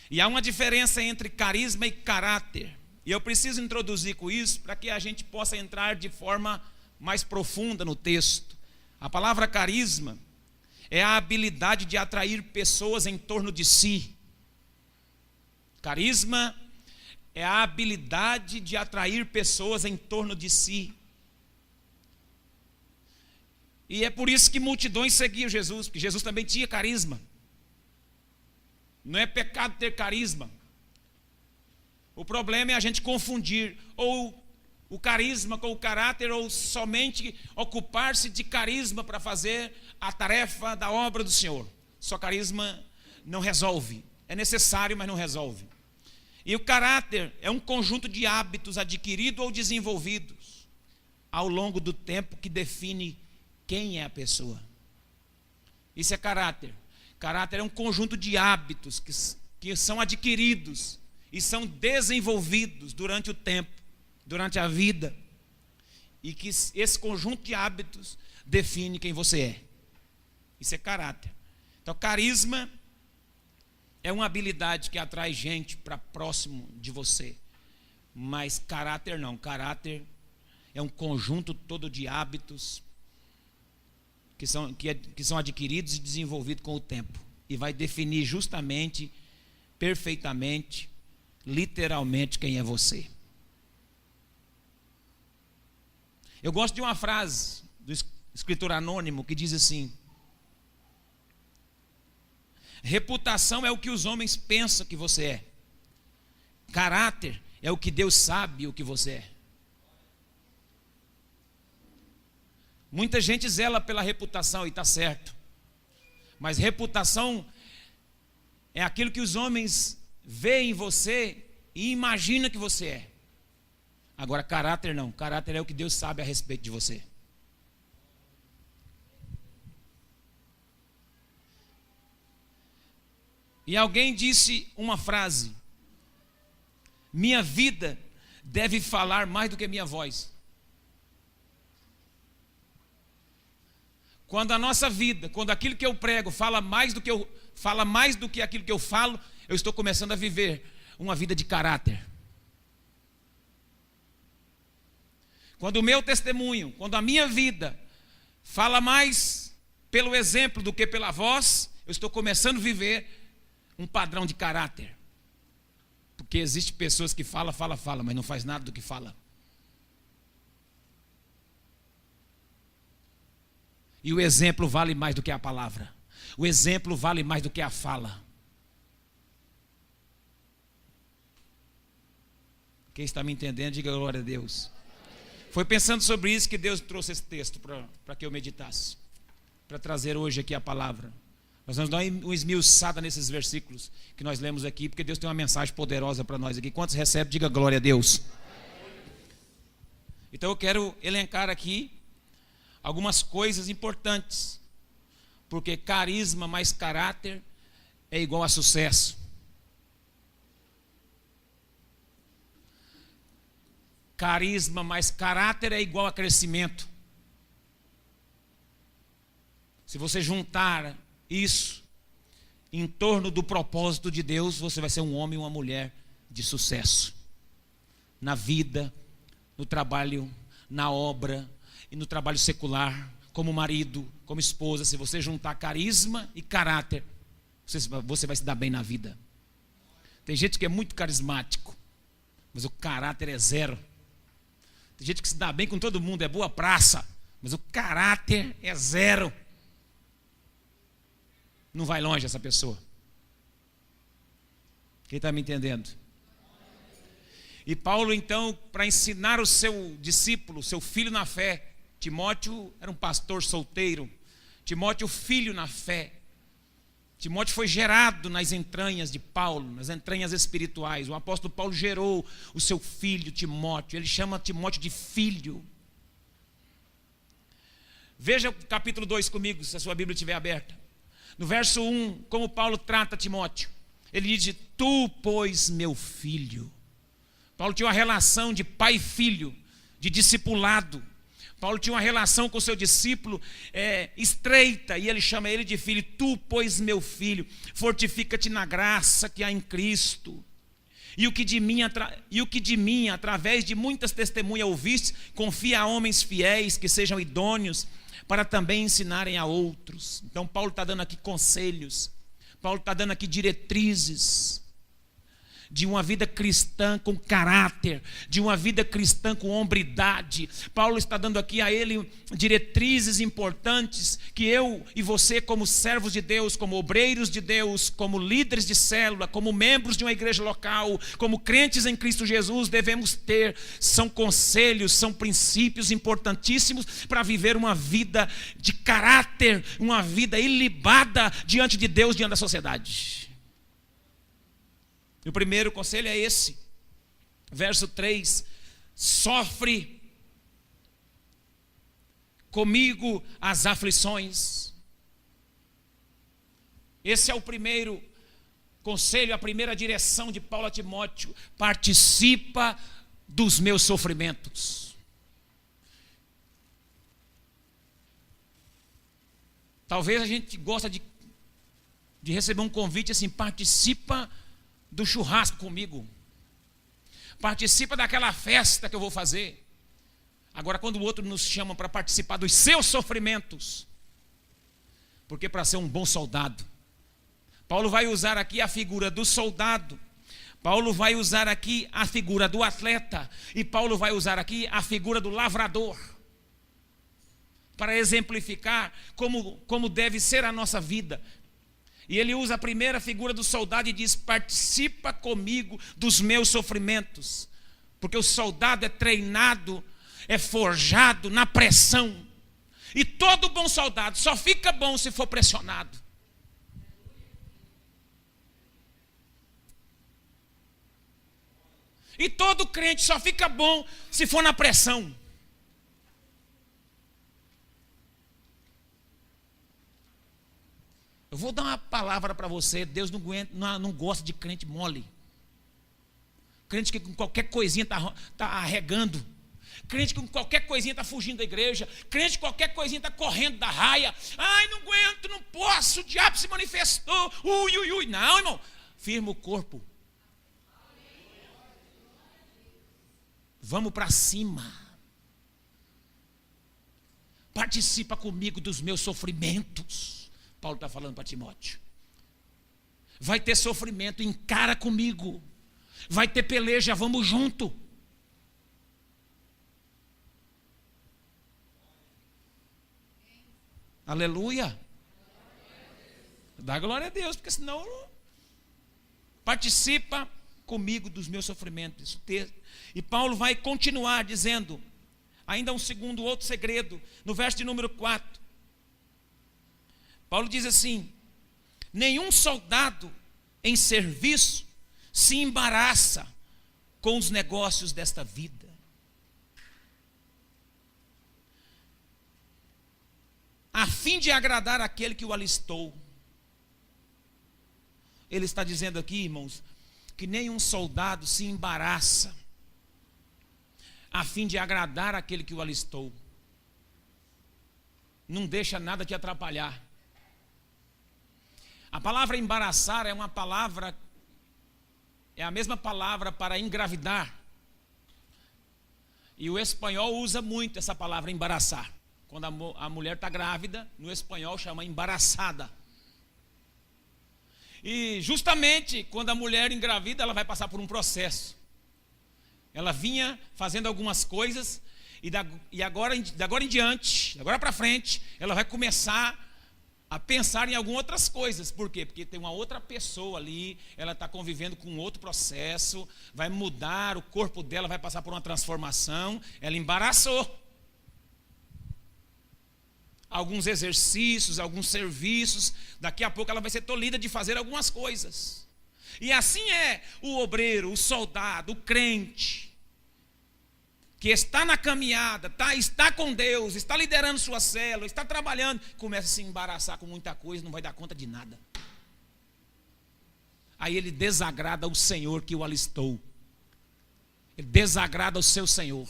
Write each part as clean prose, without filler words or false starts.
E há uma diferença entre carisma e caráter. E eu preciso introduzir com isso para que a gente possa entrar de forma mais profunda no texto. A palavra carisma é a habilidade de atrair pessoas em torno de si. Carisma é a habilidade de atrair pessoas em torno de si. E é por isso que multidões seguiam Jesus, porque Jesus também tinha carisma. Não é pecado ter carisma. O problema é a gente confundir ou o carisma com o caráter, ou somente ocupar-se de carisma para fazer a tarefa da obra do Senhor. Só carisma não resolve. É necessário, mas não resolve. E o caráter é um conjunto de hábitos adquiridos ou desenvolvidos ao longo do tempo que define quem é a pessoa. Isso é caráter. Caráter é um conjunto de hábitos que são adquiridos e são desenvolvidos durante o tempo, durante a vida. E que esse conjunto de hábitos define quem você é. Isso é caráter. Então, carisma é uma habilidade que atrai gente para próximo de você. Mas caráter não. Caráter é um conjunto todo de hábitos que são adquiridos e desenvolvidos com o tempo. E vai definir justamente, perfeitamente, literalmente quem é você. Eu gosto de uma frase do escritor anônimo que diz assim: reputação é o que os homens pensam que você é. Caráter é o que Deus sabe o que você é. Muita gente zela pela reputação e está certo. Mas reputação é aquilo que os homens veem em você e imaginam que você é. Agora caráter não. Caráter é o que Deus sabe a respeito de você. E alguém disse uma frase: minha vida deve falar mais do que minha voz. Quando a nossa vida, quando aquilo que eu prego fala mais do que aquilo que eu falo, eu estou começando a viver uma vida de caráter. Quando o meu testemunho, quando a minha vida fala mais pelo exemplo do que pela voz, eu estou começando a viver um padrão de caráter. Porque existem pessoas que falam, mas não faz nada do que fala. E o exemplo vale mais do que a palavra. O exemplo vale mais do que a fala. Quem está me entendendo, diga glória a Deus. Foi pensando sobre isso que Deus trouxe esse texto para que eu meditasse, para trazer hoje aqui a palavra. Nós vamos dar uma esmiuçada nesses versículos que nós lemos aqui, porque Deus tem uma mensagem poderosa para nós aqui. Quantos recebem, diga glória a Deus. Então eu quero elencar aqui algumas coisas importantes, porque carisma mais caráter é igual a sucesso. Carisma mais caráter é igual a crescimento. Se você juntar isso em torno do propósito de Deus, você vai ser um homem e uma mulher de sucesso. Na vida, no trabalho, na obra e no trabalho secular, como marido, como esposa. Se você juntar carisma e caráter, você vai se dar bem na vida. Tem gente que é muito carismático, mas o caráter é zero. Tem gente que se dá bem com todo mundo, é boa praça, mas o caráter é zero. Não vai longe essa pessoa. Quem está me entendendo? E Paulo então, para ensinar o seu discípulo, seu filho na fé, Timóteo era um pastor solteiro. Timóteo, filho na fé. Timóteo foi gerado nas entranhas de Paulo, nas entranhas espirituais. O apóstolo Paulo gerou o seu filho Timóteo. Ele chama Timóteo de filho. Veja o capítulo 2 comigo, se a sua Bíblia estiver aberta. No verso 1, como Paulo trata Timóteo. Ele diz: tu, pois, meu filho. Paulo tinha uma relação de pai e filho, de discipulado. Paulo tinha uma relação com o seu discípulo estreita, e ele chama ele de filho. Tu, pois, meu filho, fortifica-te na graça que há em Cristo. E o que de mim, através de muitas testemunhas ouviste, confia a homens fiéis que sejam idôneos, para também ensinarem a outros. Então Paulo está dando aqui conselhos, Paulo está dando aqui diretrizes de uma vida cristã com caráter, de uma vida cristã com hombridade. Paulo está dando aqui a ele diretrizes importantes que eu e você, como servos de Deus, como obreiros de Deus, como líderes de célula, como membros de uma igreja local, como crentes em Cristo Jesus, devemos ter. São conselhos, são princípios importantíssimos para viver uma vida de caráter, uma vida ilibada diante de Deus, diante da sociedade. E o primeiro conselho é esse, verso 3: sofre comigo as aflições. Esse é o primeiro conselho, a primeira direção de Paulo a Timóteo: participa dos meus sofrimentos. Talvez a gente gosta de receber um convite assim: participa do churrasco comigo, participa daquela festa que eu vou fazer. Agora, quando o outro nos chama para participar dos seus sofrimentos, porque para ser um bom soldado, Paulo vai usar aqui a figura do soldado, Paulo vai usar aqui a figura do atleta, e Paulo vai usar aqui a figura do lavrador, para exemplificar como deve ser a nossa vida. E ele usa a primeira figura do soldado e diz: participa comigo dos meus sofrimentos. Porque o soldado é treinado, é forjado na pressão. E todo bom soldado só fica bom se for pressionado. E todo crente só fica bom se for na pressão. Eu vou dar uma palavra para você: Deus não gosta de crente mole. Crente que com qualquer coisinha está arregando. Crente que com qualquer coisinha está fugindo da igreja. Crente que qualquer coisinha está correndo da raia. Ai, não aguento, não posso, o diabo se manifestou. Ui, ui, ui. Não, irmão, firma o corpo. Vamos para cima. Participa comigo dos meus sofrimentos. Paulo está falando para Timóteo. Vai ter sofrimento, encara comigo. Vai ter peleja, vamos junto. Aleluia. Dá glória a Deus, porque senão participa comigo dos meus sofrimentos. E Paulo vai continuar dizendo ainda outro segredo, no verso de número 4. Paulo diz assim: nenhum soldado em serviço se embaraça com os negócios desta vida. A fim de agradar aquele que o alistou. Ele está dizendo aqui, irmãos, que nenhum soldado se embaraça a fim de agradar aquele que o alistou. Não deixa nada te atrapalhar. A palavra embaraçar é a mesma palavra para engravidar. E o espanhol usa muito essa palavra embaraçar. Quando a mulher está grávida, no espanhol chama embaraçada. E justamente quando a mulher engravida, ela vai passar por um processo. Ela vinha fazendo algumas coisas e agora em diante, de agora para frente, ela vai começar a pensar em algumas outras coisas. Por quê? Porque tem uma outra pessoa ali, ela está convivendo com outro processo, vai mudar, o corpo dela vai passar por uma transformação. Ela embaraçou. Alguns exercícios, alguns serviços, daqui a pouco ela vai ser tolhida de fazer algumas coisas. E assim é o obreiro, o soldado, o crente, que está na caminhada, está com Deus, está liderando sua célula, está trabalhando, começa a se embaraçar com muita coisa, não vai dar conta de nada. Aí ele desagrada o Senhor que o alistou. Ele desagrada o seu Senhor.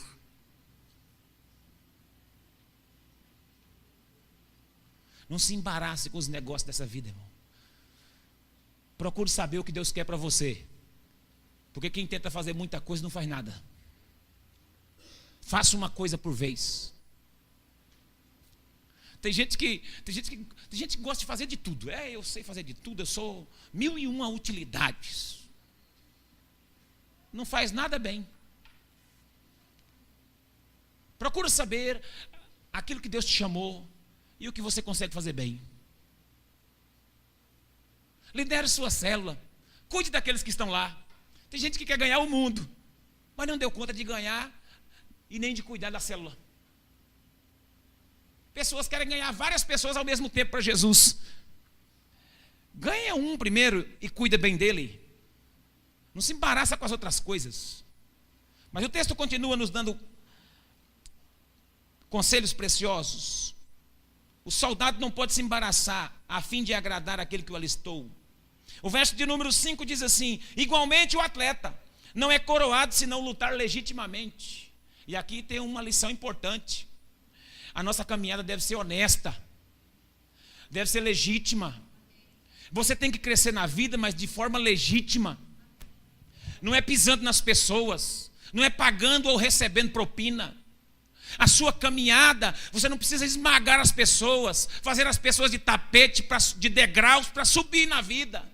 Não se embarace com os negócios dessa vida, irmão. Procure saber o que Deus quer para você. Porque quem tenta fazer muita coisa não faz nada. Faça uma coisa por vez. Tem gente que gosta de fazer de tudo. Eu sei fazer de tudo, eu sou 1001 utilidades. Não faz nada bem. Procura saber aquilo que Deus te chamou e o que você consegue fazer bem. Lidere sua célula. Cuide daqueles que estão lá. Tem gente que quer ganhar o mundo, mas não deu conta de ganhar e nem de cuidar da célula. Pessoas querem ganhar várias pessoas ao mesmo tempo para Jesus. Ganha um primeiro e cuida bem dele. Não se embaraça com as outras coisas. Mas o texto continua nos dando conselhos preciosos. O soldado não pode se embaraçar a fim de agradar aquele que o alistou. O verso de número 5 diz assim: igualmente o atleta não é coroado se não lutar legitimamente. E aqui tem uma lição importante. A nossa caminhada deve ser honesta, deve ser legítima. Você tem que crescer na vida, mas de forma legítima. Não é pisando nas pessoas, não é pagando ou recebendo propina. A sua caminhada, você não precisa esmagar as pessoas, fazer as pessoas de tapete, de degraus para subir na vida.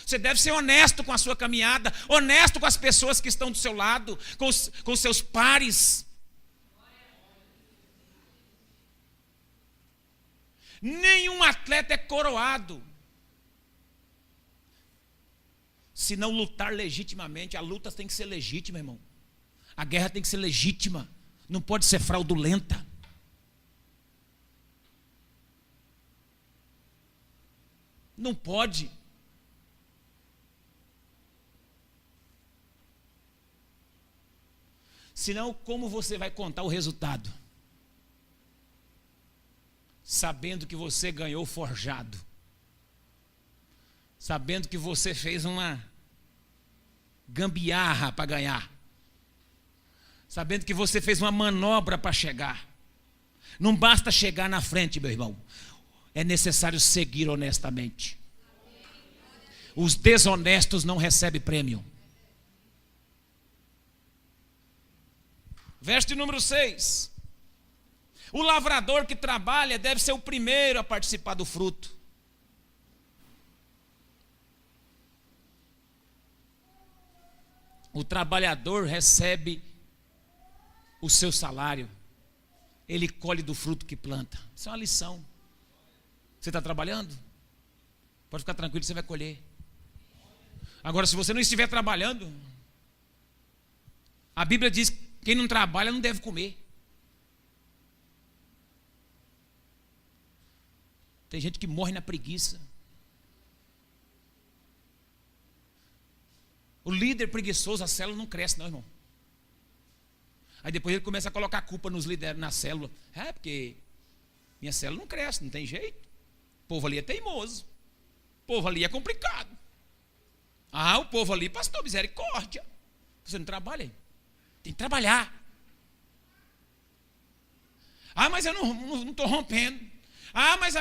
Você deve ser honesto com a sua caminhada, honesto com as pessoas que estão do seu lado, com os seus pares. Nenhum atleta é coroado se não lutar legitimamente. A luta tem que ser legítima, irmão. A guerra tem que ser legítima. Não pode ser fraudulenta. Não pode. Senão, como você vai contar o resultado? Sabendo que você ganhou forjado. Sabendo que você fez uma gambiarra para ganhar. Sabendo que você fez uma manobra para chegar. Não basta chegar na frente, meu irmão. É necessário seguir honestamente. Os desonestos não recebem prêmio. Verso de número 6. O lavrador que trabalha deve ser o primeiro a participar do fruto. O trabalhador recebe o seu salário. Ele colhe do fruto que planta. Isso é uma lição. Você está trabalhando? Pode ficar tranquilo, você vai colher. Agora, se você não estiver trabalhando, a Bíblia diz que quem não trabalha não deve comer. Tem gente que morre na preguiça. O líder preguiçoso, a célula não cresce não, irmão. Aí depois ele começa a colocar a culpa nos líderes na célula. Porque minha célula não cresce, não tem jeito. O povo ali é teimoso. O povo ali é complicado. O povo ali, pastor, misericórdia. Você não trabalha aí. Tem que trabalhar. Mas eu não estou rompendo. Mas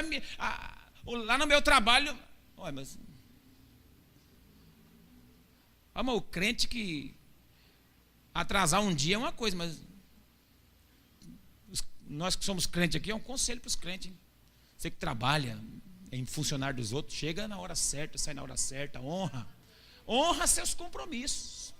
lá no meu trabalho. Mas o crente que atrasar um dia é uma coisa, mas nós que somos crentes aqui é um conselho para os crentes. Hein? Você que trabalha em funcionário dos outros, chega na hora certa, sai na hora certa, honra seus compromissos.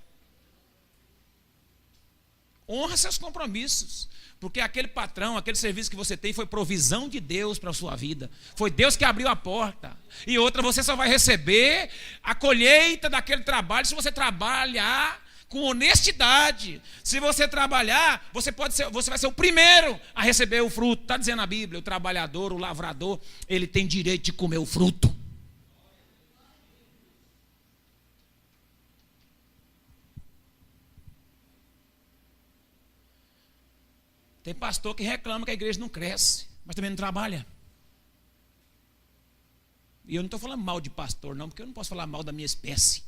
Honra seus compromissos, porque aquele patrão, aquele serviço que você tem foi provisão de Deus para a sua vida. Foi Deus que abriu a porta. E outra, você só vai receber a colheita daquele trabalho se você trabalhar com honestidade. Se você trabalhar, você vai ser o primeiro a receber o fruto. Está dizendo a Bíblia, o trabalhador, o lavrador, ele tem direito de comer o fruto. Tem pastor que reclama que a igreja não cresce, mas também não trabalha. E eu não estou falando mal de pastor, não, porque eu não posso falar mal da minha espécie.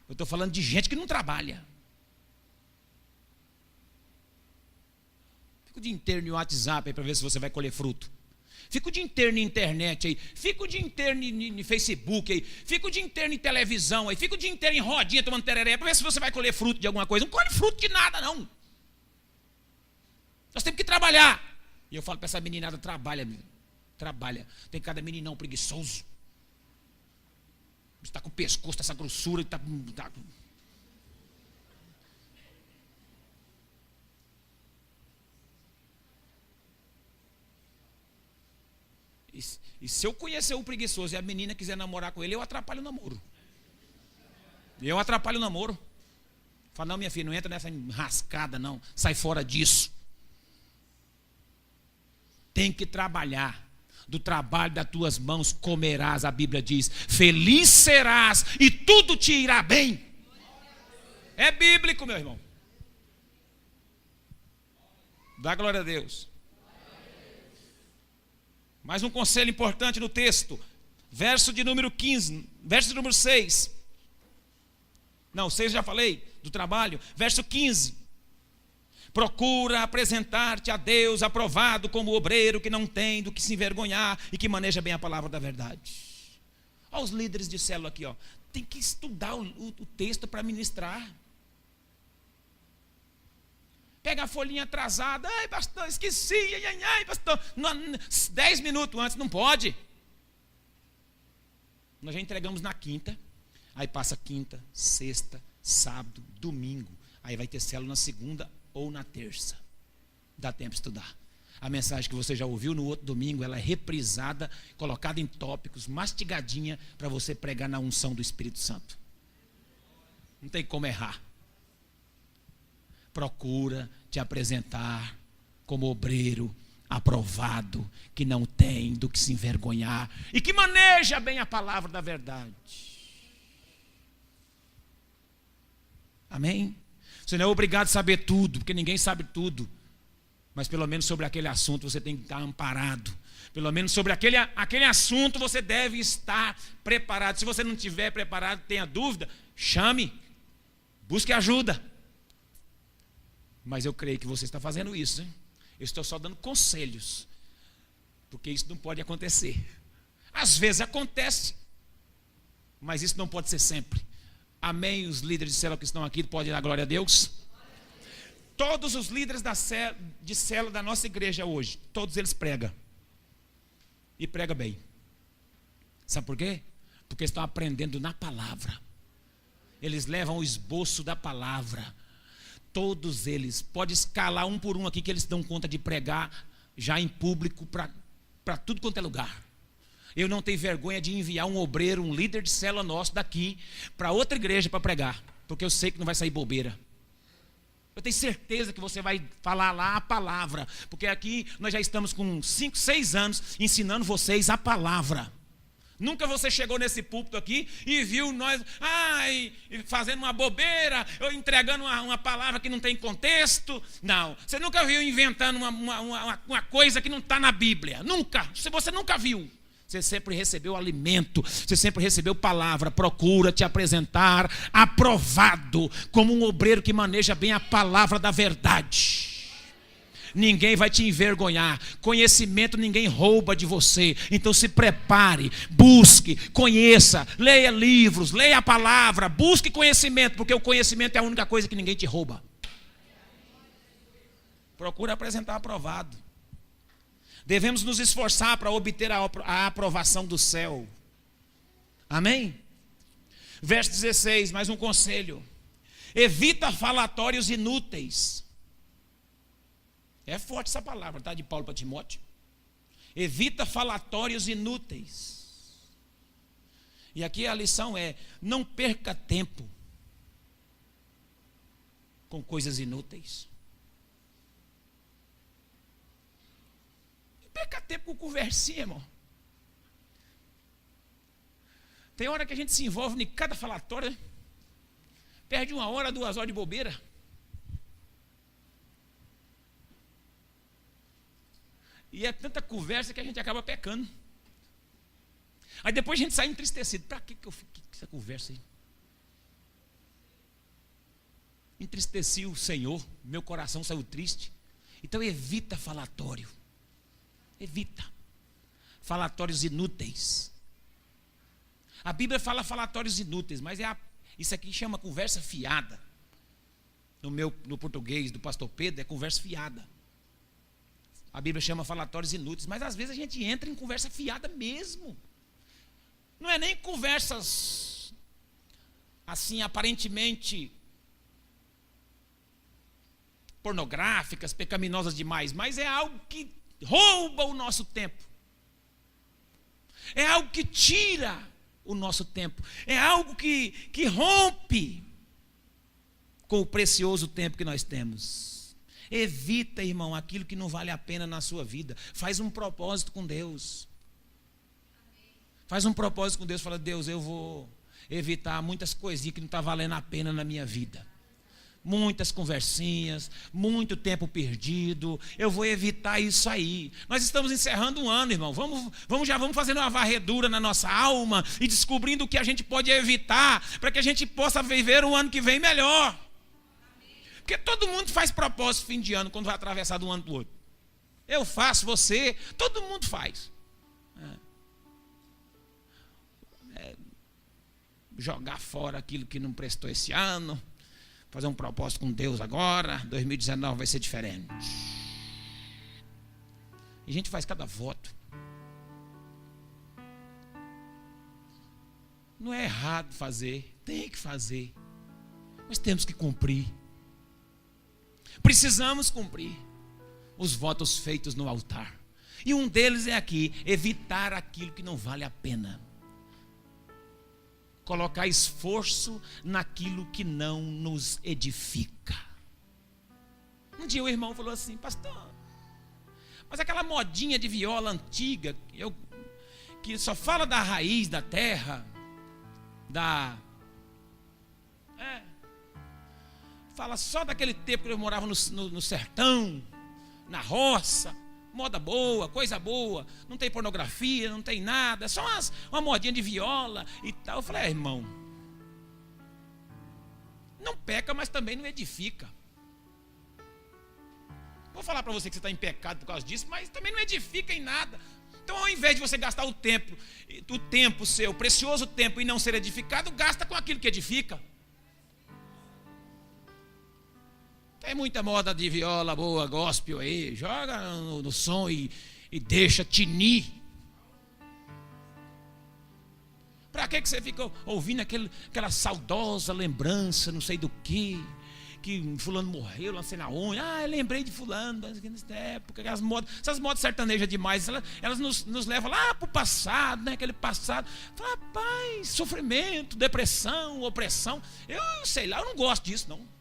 Eu estou falando de gente que não trabalha. Fica o dia inteiro no WhatsApp aí para ver se você vai colher fruto. Fica o dia inteiro na internet aí. Fica o dia inteiro no Facebook aí. Fica o dia inteiro em televisão aí. Fica o dia inteiro em rodinha tomando tereré para ver se você vai colher fruto de alguma coisa. Não colhe fruto de nada, não. Nós temos que trabalhar. E eu falo para essa meninada, trabalha. Tem cada meninão preguiçoso. Está com o pescoço, essa grossura. Tá... E se eu conhecer o preguiçoso e a menina quiser namorar com ele, eu atrapalho o namoro. Fala, não, minha filha, não entra nessa enrascada, não. Sai fora disso. Tem que trabalhar. Do trabalho das tuas mãos comerás, a Bíblia diz. Feliz serás e tudo te irá bem. É bíblico, meu irmão. Dá glória a Deus. Mais um conselho importante no texto. Verso de número 15. Verso de número 6. Não, 6 já falei, do trabalho. Verso 15. Procura apresentar-te a Deus aprovado como obreiro que não tem do que se envergonhar e que maneja bem a palavra da verdade. Olha os líderes de célula aqui, ó. Tem que estudar o texto para ministrar. Pega a folhinha atrasada. Ai, pastor, esqueci. Ai, pastor. 10 minutos antes, não pode. Nós já entregamos na quinta. Aí passa quinta, sexta, sábado, domingo. Aí vai ter célula na segunda ou na terça. Dá tempo de estudar. A mensagem que você já ouviu no outro domingo, ela é reprisada, colocada em tópicos, mastigadinha, para você pregar na unção do Espírito Santo. Não tem como errar. Procura te apresentar como obreiro aprovado, que não tem do que se envergonhar e que maneja bem a palavra da verdade. Amém? Você não é obrigado a saber tudo, porque ninguém sabe tudo. Mas pelo menos sobre aquele assunto você tem que estar amparado. Pelo menos sobre aquele assunto você deve estar preparado. Se você não estiver preparado, tenha dúvida, chame, busque ajuda. Mas eu creio que você está fazendo isso, hein? Eu estou só dando conselhos, porque isso não pode acontecer. Às vezes acontece, mas isso não pode ser sempre. Amém? Os líderes de célula que estão aqui podem dar glória a Deus. Todos os líderes de célula da nossa igreja hoje, todos eles pregam. E pregam bem. Sabe por quê? Porque estão aprendendo na palavra. Eles levam o esboço da palavra. Todos eles, pode escalar um por um aqui, que eles dão conta de pregar já em público para tudo quanto é lugar. Eu não tenho vergonha de enviar um obreiro, um líder de célula nosso daqui para outra igreja para pregar, porque eu sei que não vai sair bobeira. Eu tenho certeza que você vai falar lá a palavra, porque aqui nós já estamos com 5, 6 anos ensinando vocês a palavra. Nunca você chegou nesse púlpito aqui e viu nós fazendo uma bobeira, ou entregando uma palavra que não tem contexto. Não, você nunca viu inventando uma coisa que não está na Bíblia. Nunca, você nunca viu. Você sempre recebeu alimento, você sempre recebeu palavra. Procura te apresentar aprovado como um obreiro que maneja bem a palavra da verdade. Ninguém vai te envergonhar. Conhecimento ninguém rouba de você. Então se prepare, busque, conheça, leia livros, leia a palavra, busque conhecimento, porque o conhecimento é a única coisa que ninguém te rouba. Procure apresentar aprovado. Devemos nos esforçar para obter a aprovação do céu. Amém? Verso 16, mais um conselho. Evita falatórios inúteis. É forte essa palavra, tá? De Paulo para Timóteo. Evita falatórios inúteis. E aqui a lição é: não perca tempo com coisas inúteis. Não perca tempo com conversinha, irmão. Tem hora que a gente se envolve em cada falatório, né? Perde 1 hora, 2 horas de bobeira. E é tanta conversa que a gente acaba pecando. Aí depois a gente sai entristecido. Para que eu fiquei com essa conversa aí? Entristeci o Senhor, meu coração saiu triste. Então evita falatório. Evita. Falatórios inúteis. A Bíblia fala falatórios inúteis, mas isso aqui chama conversa fiada. No português do pastor Pedro é conversa fiada. A Bíblia chama falatórios inúteis, mas às vezes a gente entra em conversa fiada mesmo. Não é nem conversas assim aparentemente pornográficas, pecaminosas demais, mas é algo que rouba o nosso tempo. É algo que tira o nosso tempo. É algo que rompe com o precioso tempo que nós temos. Evita, irmão, aquilo que não vale a pena na sua vida. Faz um propósito com Deus. Faz um propósito com Deus. Fala, Deus, eu vou evitar muitas coisinhas que não estão valendo a pena na minha vida. Muitas conversinhas, muito tempo perdido. Eu vou evitar isso aí. Nós estamos encerrando um ano, irmão. Vamos fazendo uma varredura na nossa alma e descobrindo o que a gente pode evitar para que a gente possa viver um ano que vem melhor. Porque todo mundo faz propósito fim de ano quando vai atravessar de um ano para o outro. Eu faço, você, todo mundo faz. Jogar fora aquilo que não prestou esse ano. Fazer um propósito com Deus agora. 2019 vai ser diferente. E a gente faz cada voto. Não é errado fazer, tem que fazer. Mas temos que cumprir. Precisamos cumprir os votos feitos no altar. E um deles é aqui: evitar aquilo que não vale a pena. Colocar esforço naquilo que não nos edifica. Um dia o irmão falou assim: pastor, mas aquela modinha de viola antiga, que só fala da raiz da terra, fala só daquele tempo que eu morava no sertão, na roça, moda boa, coisa boa, não tem pornografia, não tem nada, é só uma modinha de viola e tal. Eu falei: irmão, não peca, mas também não edifica. Vou falar para você que você está em pecado por causa disso, mas também não edifica em nada. Então, ao invés de você gastar o tempo seu, precioso tempo, e não ser edificado, gasta com aquilo que edifica. Tem muita moda de viola boa, gospel aí, joga no som e deixa tinir. Para que você fica ouvindo aquela saudosa lembrança, não sei do que fulano morreu, não sei na onde. Eu lembrei de fulano, nessa época, essas modas sertanejas demais, elas nos levam lá para o passado, né? Aquele passado. Fala, rapaz, sofrimento, depressão, opressão. Eu sei lá, eu não gosto disso, não.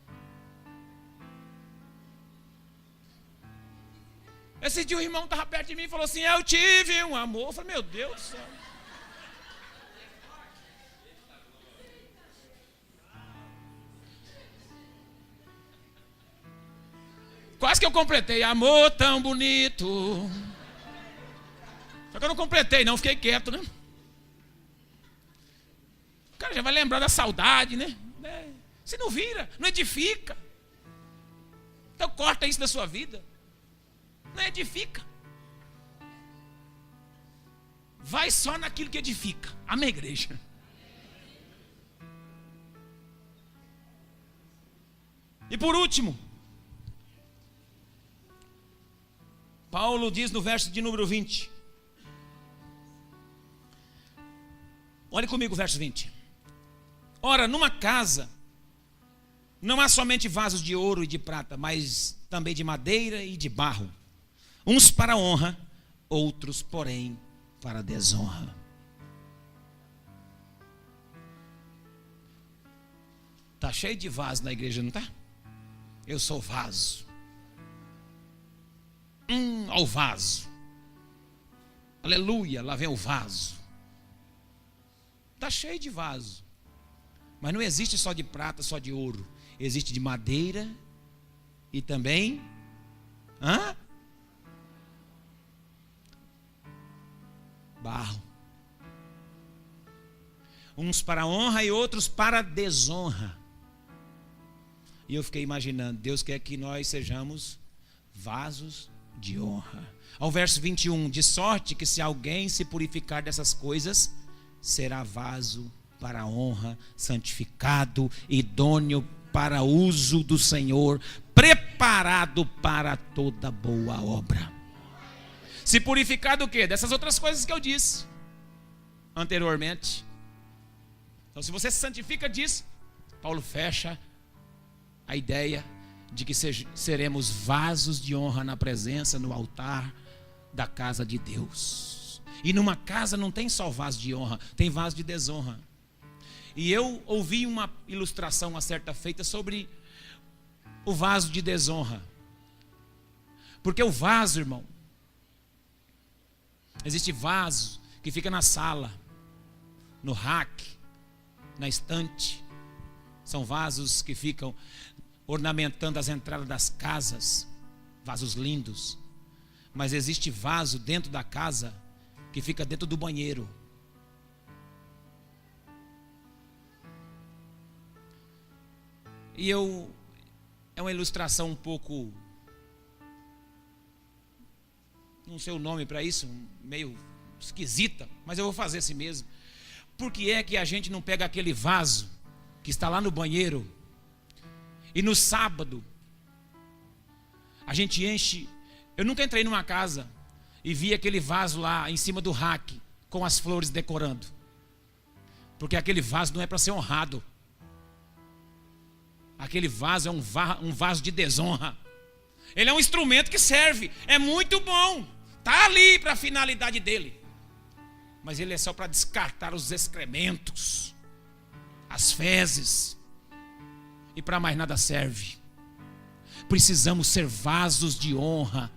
Esse dia o irmão estava perto de mim e falou assim: eu tive um amor. Eu falei: meu Deus do céu. Quase que eu completei. Amor tão bonito. Só que eu não completei não, fiquei quieto, né? O cara já vai lembrar da saudade, né? Você não vira, não edifica. Então corta isso da sua vida. Não edifica. Vai só naquilo que edifica. Amém, igreja? E por último, Paulo diz no verso de número 20. Olhe comigo o verso 20. Ora, numa casa não há somente vasos de ouro e de prata, mas também de madeira e de barro, uns para a honra, outros, porém, para a desonra. Está cheio de vaso na igreja, não está? Eu sou vaso. Ao vaso. Aleluia, lá vem o vaso. Está cheio de vaso. Mas não existe só de prata, só de ouro. Existe de madeira e também barro. Uns para a honra e outros para a desonra. E eu fiquei imaginando, Deus quer que nós sejamos vasos de honra. Ao verso 21, de sorte que se alguém se purificar dessas coisas, será vaso para a honra, santificado, idôneo para uso do Senhor, preparado para toda boa obra. Se purificar do quê? Dessas outras coisas que eu disse anteriormente. Então, se você se santifica disso, Paulo fecha a ideia de que seremos vasos de honra na presença, no altar da casa de Deus. E numa casa não tem só vaso de honra, tem vaso de desonra. E eu ouvi uma ilustração uma certa feita sobre o vaso de desonra. Porque o vaso, irmão, existe vaso que fica na sala, no rack, na estante. São vasos que ficam ornamentando as entradas das casas, vasos lindos. Mas existe vaso dentro da casa que fica dentro do banheiro. E é uma ilustração um pouco, não sei o nome para isso, meio esquisita, mas eu vou fazer assim mesmo. Por que é que a gente não pega aquele vaso que está lá no banheiro e no sábado a gente enche? Eu nunca entrei numa casa e vi aquele vaso lá em cima do rack com as flores decorando, porque aquele vaso não é para ser honrado. Aquele vaso é um vaso de desonra. Ele é um instrumento que serve, é muito bom, está ali para a finalidade dele, mas ele é só para descartar os excrementos, as fezes, e para mais nada serve. Precisamos ser vasos de honra,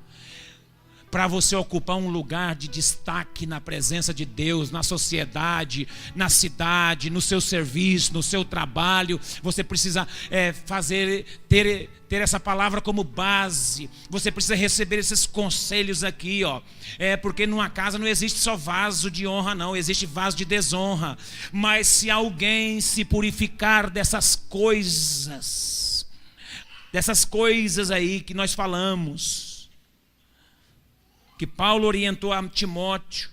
para você ocupar um lugar de destaque na presença de Deus, na sociedade, na cidade, no seu serviço, no seu trabalho. Você precisa ter essa palavra como base. Você precisa receber esses conselhos aqui, ó. Porque numa casa não existe só vaso de honra, não, existe vaso de desonra. Mas se alguém se purificar dessas coisas aí que nós falamos, que Paulo orientou a Timóteo,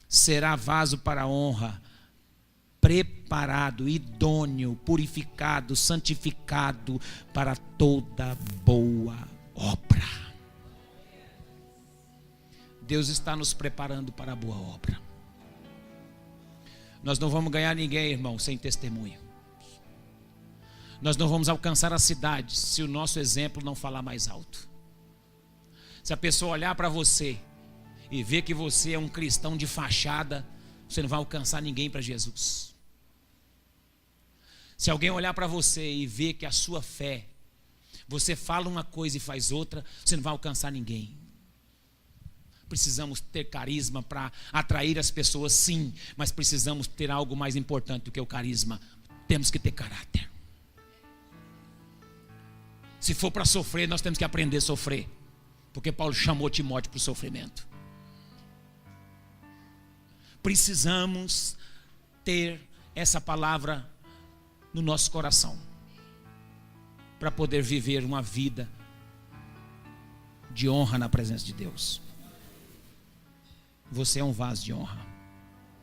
será vaso para a honra, preparado, idôneo, purificado, santificado para toda boa obra. Deus está nos preparando para a boa obra. Nós não vamos ganhar ninguém, irmão, sem testemunho. Nós não vamos alcançar a cidade se o nosso exemplo não falar mais alto. Se a pessoa olhar para você e ver que você é um cristão de fachada, você não vai alcançar ninguém para Jesus. Se alguém olhar para você e ver que a sua fé, você fala uma coisa e faz outra, você não vai alcançar ninguém. Precisamos ter carisma para atrair as pessoas, sim, mas precisamos ter algo mais importante do que o carisma. Temos que ter caráter. Se for para sofrer, nós temos que aprender a sofrer, porque Paulo chamou Timóteo para o sofrimento. Precisamos ter essa palavra no nosso coração para poder viver uma vida de honra na presença de Deus. Você é um vaso de honra.